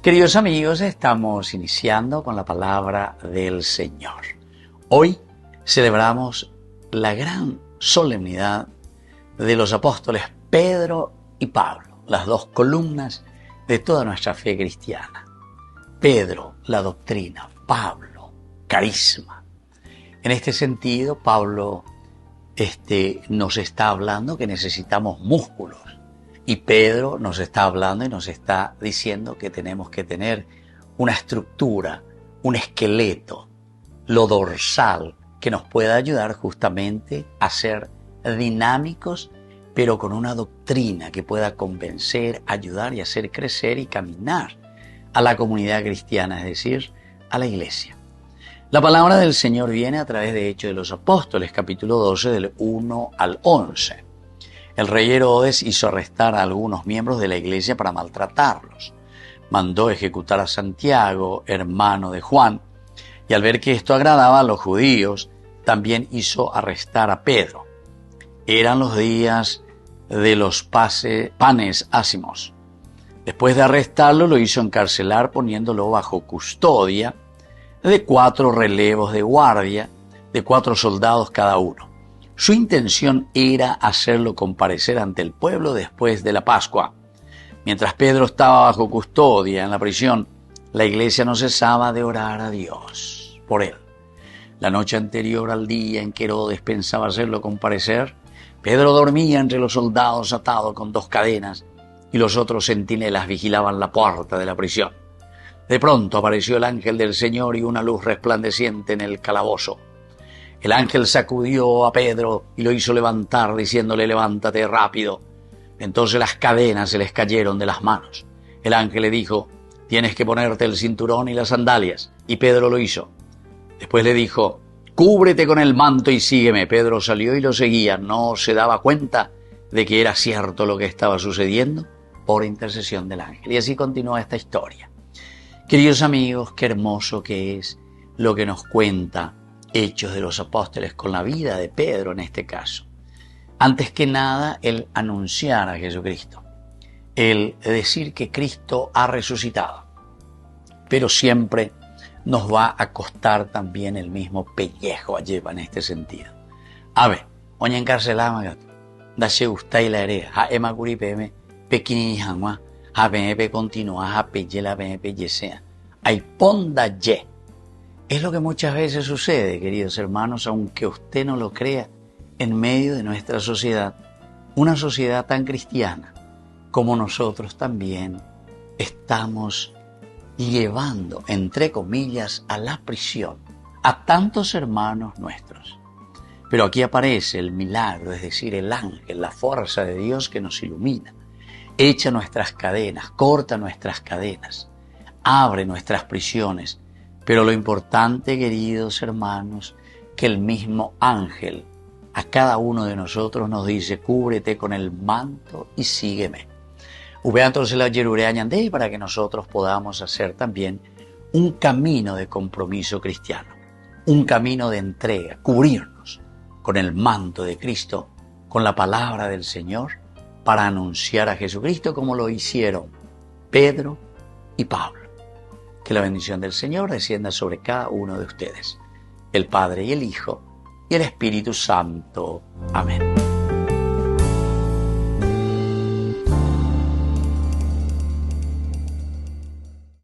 Queridos amigos, estamos iniciando con la palabra del Señor. Hoy celebramos la gran solemnidad de los apóstoles Pedro y Pablo, las dos columnas de toda nuestra fe cristiana. Pedro, la doctrina; Pablo, carisma. En este sentido, Pablo nos está hablando que necesitamos músculos. Y Pedro nos está hablando y nos está diciendo que tenemos que tener una estructura, un esqueleto, lo dorsal, que nos pueda ayudar justamente a ser dinámicos, pero con una doctrina que pueda convencer, ayudar y hacer crecer y caminar a la comunidad cristiana, es decir, a la iglesia. La palabra del Señor viene a través de Hechos de los Apóstoles, capítulo 12, del 1 al 11. El rey Herodes hizo arrestar a algunos miembros de la iglesia para maltratarlos. Mandó ejecutar a Santiago, hermano de Juan, y al ver que esto agradaba a los judíos, también hizo arrestar a Pedro. Eran los días de los panes ácimos. Después de arrestarlo, lo hizo encarcelar poniéndolo bajo custodia de 4 relevos de guardia, de 4 soldados cada uno. Su intención era hacerlo comparecer ante el pueblo después de la Pascua. Mientras Pedro estaba bajo custodia en la prisión, la iglesia no cesaba de orar a Dios por él. La noche anterior al día en que Herodes pensaba hacerlo comparecer, Pedro dormía entre los soldados atado con 2 cadenas y los otros centinelas vigilaban la puerta de la prisión. De pronto apareció el ángel del Señor y una luz resplandeciente en el calabozo. El ángel sacudió a Pedro y lo hizo levantar, diciéndole: levántate rápido. Entonces las cadenas se les cayeron de las manos. El ángel le dijo: tienes que ponerte el cinturón y las sandalias. Y Pedro lo hizo. Después le dijo: cúbrete con el manto y sígueme. Pedro salió y lo seguía. No se daba cuenta de que era cierto lo que estaba sucediendo por intercesión del ángel. Y así continúa esta historia. Queridos amigos, qué hermoso que es lo que nos cuenta Hechos de los Apóstoles con la vida de Pedro en este caso. Antes que nada, el anunciar a Jesucristo, el decir que Cristo ha resucitado, pero siempre nos va a costar también el mismo pellejo lleva en este sentido. A ver, oña encarcelada gato, dache gusta y la herea, ha ema curipeme, pequini hangua, ha pepe continúa, ha pelle la pepe yesea, hay ponda ye. Es lo que muchas veces sucede, queridos hermanos, aunque usted no lo crea, en medio de nuestra sociedad, una sociedad tan cristiana como nosotros también estamos llevando, entre comillas, a la prisión a tantos hermanos nuestros. Pero aquí aparece el milagro, es decir, el ángel, la fuerza de Dios que nos ilumina, echa nuestras cadenas, corta nuestras cadenas, abre nuestras prisiones. Pero lo importante, queridos hermanos, que el mismo ángel a cada uno de nosotros nos dice: cúbrete con el manto y sígueme. Para que nosotros podamos hacer también un camino de compromiso cristiano, un camino de entrega, cubrirnos con el manto de Cristo, con la palabra del Señor, para anunciar a Jesucristo como lo hicieron Pedro y Pablo. Que la bendición del Señor descienda sobre cada uno de ustedes, el Padre y el Hijo y el Espíritu Santo. Amén.